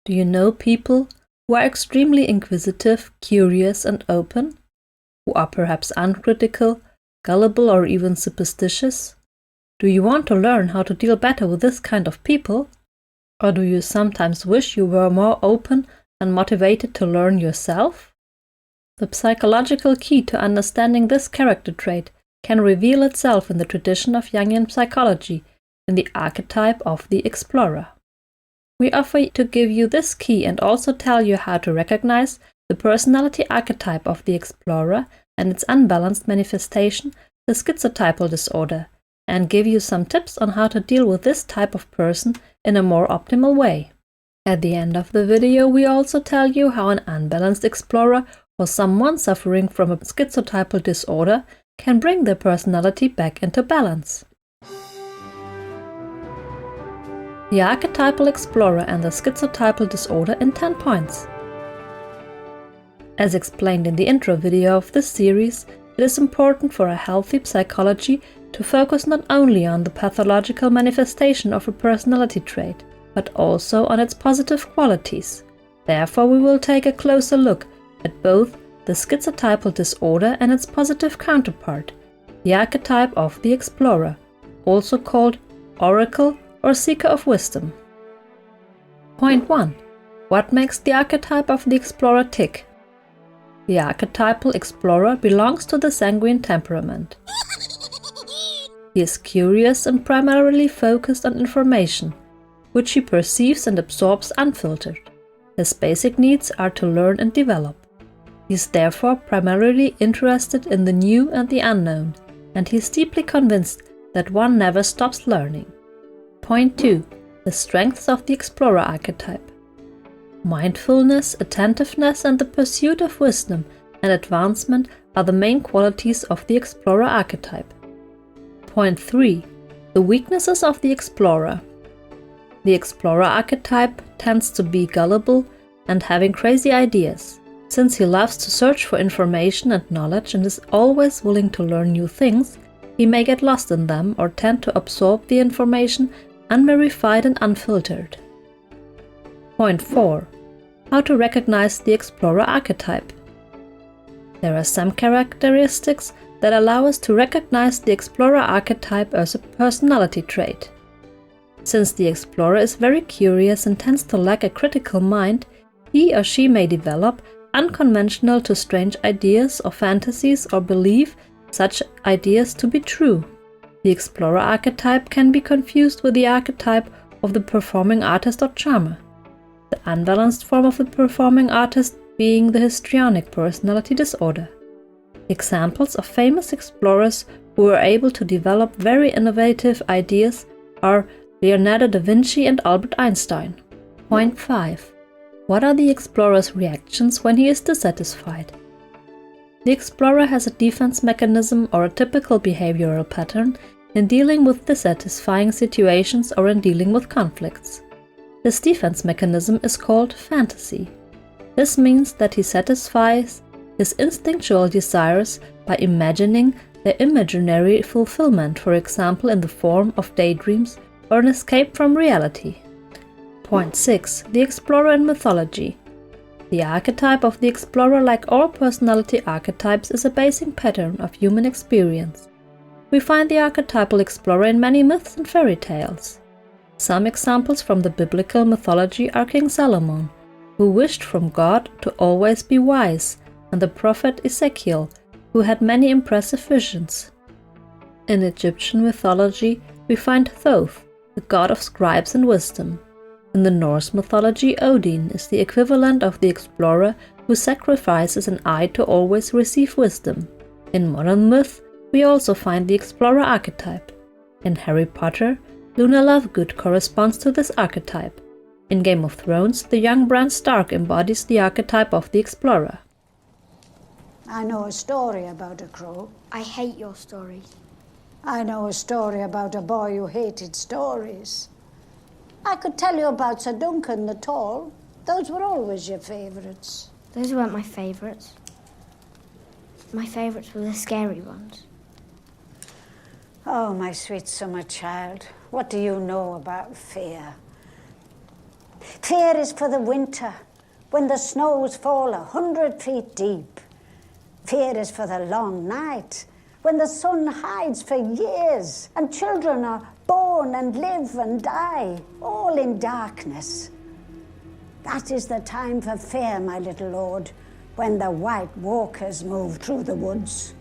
Do you know people who are extremely inquisitive, curious, and open? Who are perhaps uncritical, gullible, or even superstitious? Do you want to learn how to deal better with this kind of people? Or do you sometimes wish you were more open and motivated to learn yourself? The psychological key to understanding this character trait can reveal itself in the tradition of Jungian psychology, in the archetype of the explorer. We offer to give you this key and also tell you how to recognize the personality archetype of the explorer and its unbalanced manifestation, the schizotypal disorder, and give you some tips on how to deal with this type of person in a more optimal way. At the end of the video, we also tell you how an unbalanced explorer or someone suffering from a schizotypal disorder can bring their personality back into balance. The archetypal explorer and the schizotypal disorder in 10 points. As explained in the intro video of this series, it is important for a healthy psychology to focus not only on the pathological manifestation of a personality trait, but also on its positive qualities. Therefore, we will take a closer look at both the schizotypal disorder and its positive counterpart, the archetype of the explorer, also called oracle or seeker of wisdom. Point 1. What makes the archetype of the explorer tick? The archetypal explorer belongs to the sanguine temperament. He is curious and primarily focused on information, which he perceives and absorbs unfiltered. His basic needs are to learn and develop. He is therefore primarily interested in the new and the unknown, and he is deeply convinced that one never stops learning. Point 2. The strengths of the explorer archetype. Mindfulness, attentiveness, and the pursuit of wisdom and advancement are the main qualities of the explorer archetype. Point 3. The weaknesses of the explorer. The explorer archetype tends to be gullible and having crazy ideas. Since he loves to search for information and knowledge and is always willing to learn new things, he may get lost in them or tend to absorb the information unverified and unfiltered. Point 4. How to recognize the explorer archetype. There are some characteristics that allow us to recognize the explorer archetype as a personality trait. Since the explorer is very curious and tends to lack a critical mind, he or she may develop unconventional to strange ideas or fantasies or believe such ideas to be true. The explorer archetype can be confused with the archetype of the performing artist or charmer, the unbalanced form of the performing artist being the histrionic personality disorder. Examples of famous explorers who were able to develop very innovative ideas are Leonardo da Vinci and Albert Einstein. Point 5. What are the explorer's reactions when he is dissatisfied? The explorer has a defense mechanism or a typical behavioral pattern in dealing with dissatisfying situations or in dealing with conflicts. This defense mechanism is called fantasy. This means that he satisfies his instinctual desires by imagining their imaginary fulfillment, for example in the form of daydreams or an escape from reality. Point 6. The explorer in mythology. The archetype of the explorer, like all personality archetypes, is a basic pattern of human experience. We find the archetypal explorer in many myths and fairy tales. Some examples from the biblical mythology are King Solomon, who wished from God to always be wise, and the prophet Ezekiel, who had many impressive visions. In Egyptian mythology, we find Thoth, the god of scribes and wisdom. In the Norse mythology, Odin is the equivalent of the explorer who sacrifices an eye to always receive wisdom. In modern myth, we also find the explorer archetype. In Harry Potter, Luna Lovegood corresponds to this archetype. In Game of Thrones, the young Bran Stark embodies the archetype of the explorer. I know a story about a crow. I hate your stories. I know a story about a boy who hated stories. I could tell you about Sir Duncan the Tall. Those were always your favourites. Those weren't my favourites. My favourites were the scary ones. Oh, my sweet summer child, what do you know about fear? Fear is for the winter, when the snows fall 100 feet deep. Fear is for the long night, when the sun hides for years, and children are born and live and die, all in darkness. That is the time for fear, my little lord, when the white walkers move through the woods.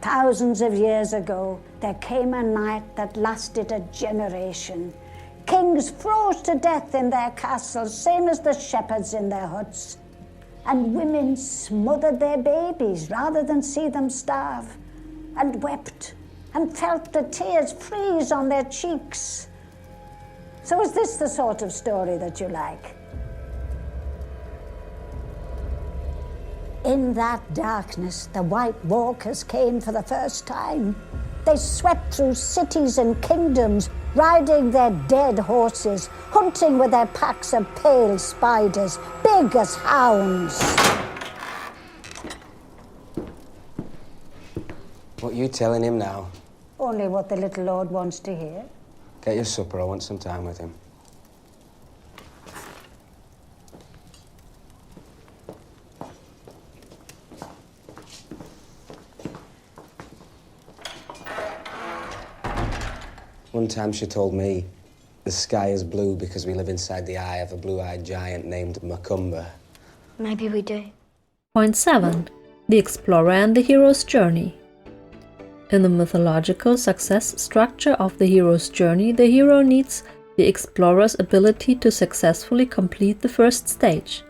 Thousands of years ago, there came a night that lasted a generation. Kings froze to death in their castles, same as the shepherds in their huts. And women smothered their babies rather than see them starve, and wept and felt the tears freeze on their cheeks. So is this the sort of story that you like? In that darkness, the White Walkers came for the first time. They swept through cities and kingdoms, riding their dead horses, hunting with their packs of pale spiders, big as hounds. What are you telling him now? Only what the little lord wants to hear. Get your supper, I want some time with him. One time she told me, the sky is blue because we live inside the eye of a blue-eyed giant named Macumba. Maybe we do. Point 7. The Explorer and the Hero's Journey. In the mythological success structure of the hero's journey, the hero needs the explorer's ability to successfully complete the first stage.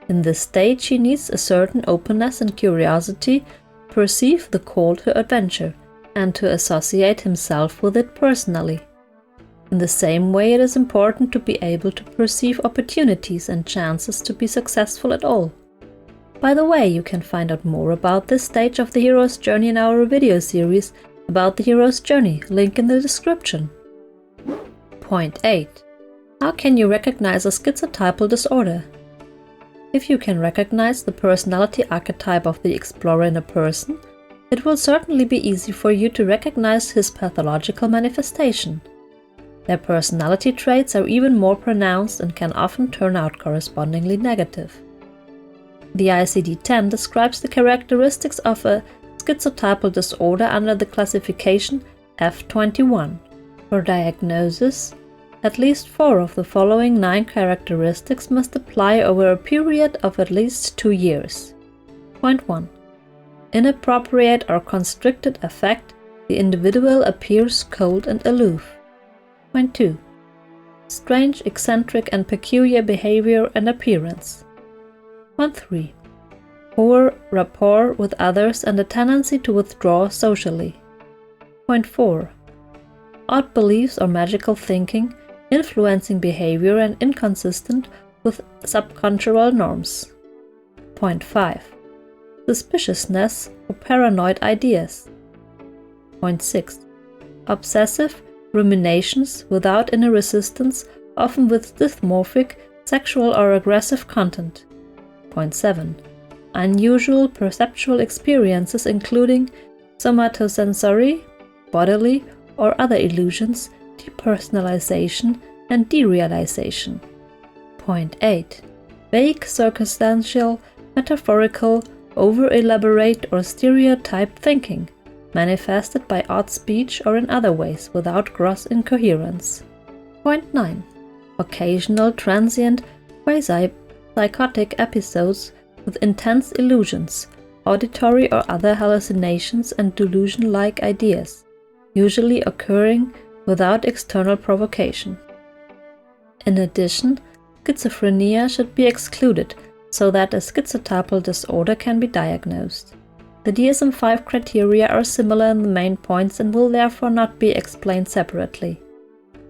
In this stage, he needs a certain openness and curiosity to perceive the call to adventure and to associate himself with it personally. In the same way, it is important to be able to perceive opportunities and chances to be successful at all. By the way, you can find out more about this stage of the hero's journey in our video series about the hero's journey, link in the description. Point 8. How can you recognize a schizotypal disorder? If you can recognize the personality archetype of the explorer in a person, it will certainly be easy for you to recognize his pathological manifestation. Their personality traits are even more pronounced and can often turn out correspondingly negative. The ICD-10 describes the characteristics of a schizotypal disorder under the classification F21. For diagnosis, at least 4 of the following 9 characteristics must apply over a period of at least 2 years. Point 1. Inappropriate or constricted affect, the individual appears cold and aloof. Point 2. Strange, eccentric and peculiar behavior and appearance. Point 3. Poor rapport with others and a tendency to withdraw socially. Point 4. Odd beliefs or magical thinking, influencing behavior and inconsistent with subcultural norms. Point 5. Suspiciousness or paranoid ideas. Point 6. Obsessive ruminations without inner resistance, often with dysmorphic, sexual or aggressive content. Point 7. Unusual perceptual experiences including somatosensory, bodily or other illusions, depersonalization and derealization. Point 8. Vague, circumstantial, metaphorical, over-elaborate or stereotype thinking, manifested by odd speech or in other ways without gross incoherence. Point 9. Occasional, transient, quasi-psychotic episodes with intense illusions, auditory or other hallucinations and delusion-like ideas, usually occurring without external provocation. In addition, schizophrenia should be excluded so that a schizotypal disorder can be diagnosed. The DSM-5 criteria are similar in the main points and will therefore not be explained separately.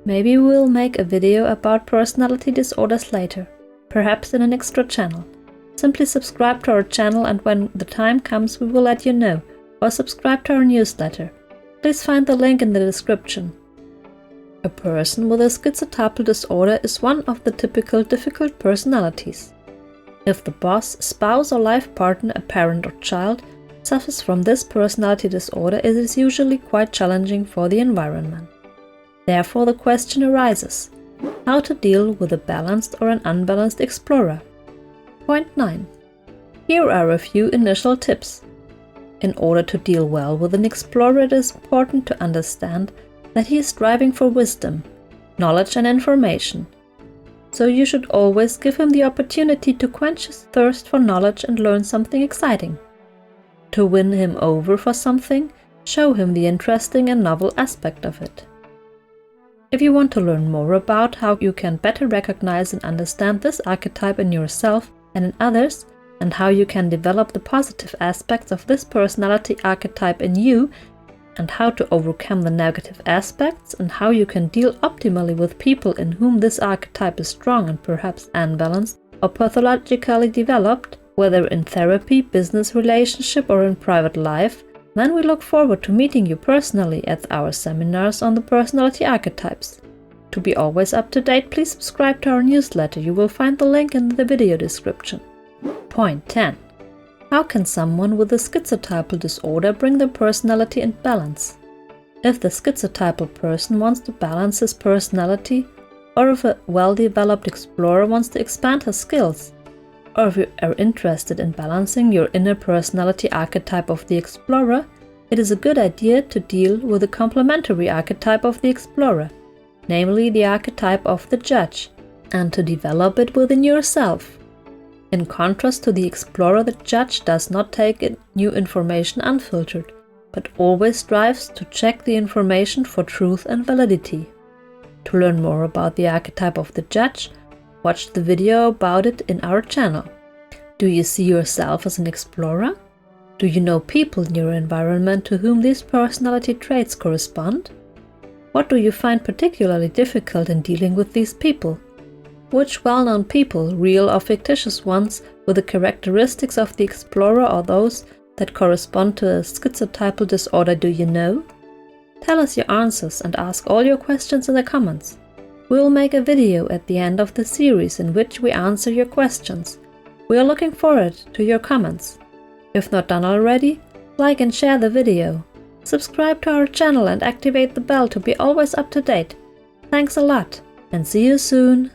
Maybe we will make a video about personality disorders later, perhaps in an extra channel. Simply subscribe to our channel and when the time comes we will let you know, or subscribe to our newsletter. Please find the link in the description. A person with a schizotypal disorder is one of the typical difficult personalities. If the boss, spouse or life partner, a parent or child, suffers from this personality disorder, it is usually quite challenging for the environment. Therefore, the question arises, How to deal with a balanced or an unbalanced explorer. Point 9. Here are a few initial tips. In order to deal well with an explorer, it is important to understand that he is striving for wisdom, knowledge and information. So you should always give him the opportunity to quench his thirst for knowledge and learn something exciting. To win him over for something, show him the interesting and novel aspect of it. If you want to learn more about how you can better recognize and understand this archetype in yourself and in others, and how you can develop the positive aspects of this personality archetype in you, and how to overcome the negative aspects, and how you can deal optimally with people in whom this archetype is strong and perhaps unbalanced or pathologically developed, whether in therapy, business relationship or in private life, then we look forward to meeting you personally at our seminars on the personality archetypes. To be always up to date, please subscribe to our newsletter. You will find the link in the video description. Point 10. How can someone with a schizotypal disorder bring their personality in balance? If the schizotypal person wants to balance his personality, or if a well-developed explorer wants to expand his skills, or if you are interested in balancing your inner personality archetype of the explorer, it is a good idea to deal with the complementary archetype of the explorer, namely the archetype of the judge, and to develop it within yourself. In contrast to the explorer, the judge does not take in new information unfiltered, but always strives to check the information for truth and validity. To learn more about the archetype of the judge, watch the video about it in our channel. Do you see yourself as an explorer? Do you know people in your environment to whom these personality traits correspond? What do you find particularly difficult in dealing with these people? Which well-known people, real or fictitious ones, with the characteristics of the explorer or those that correspond to a schizotypal disorder do you know? Tell us your answers and ask all your questions in the comments. We will make a video at the end of the series in which we answer your questions. We are looking forward to your comments. If not done already, like and share the video. Subscribe to our channel and activate the bell to be always up to date. Thanks a lot, and see you soon!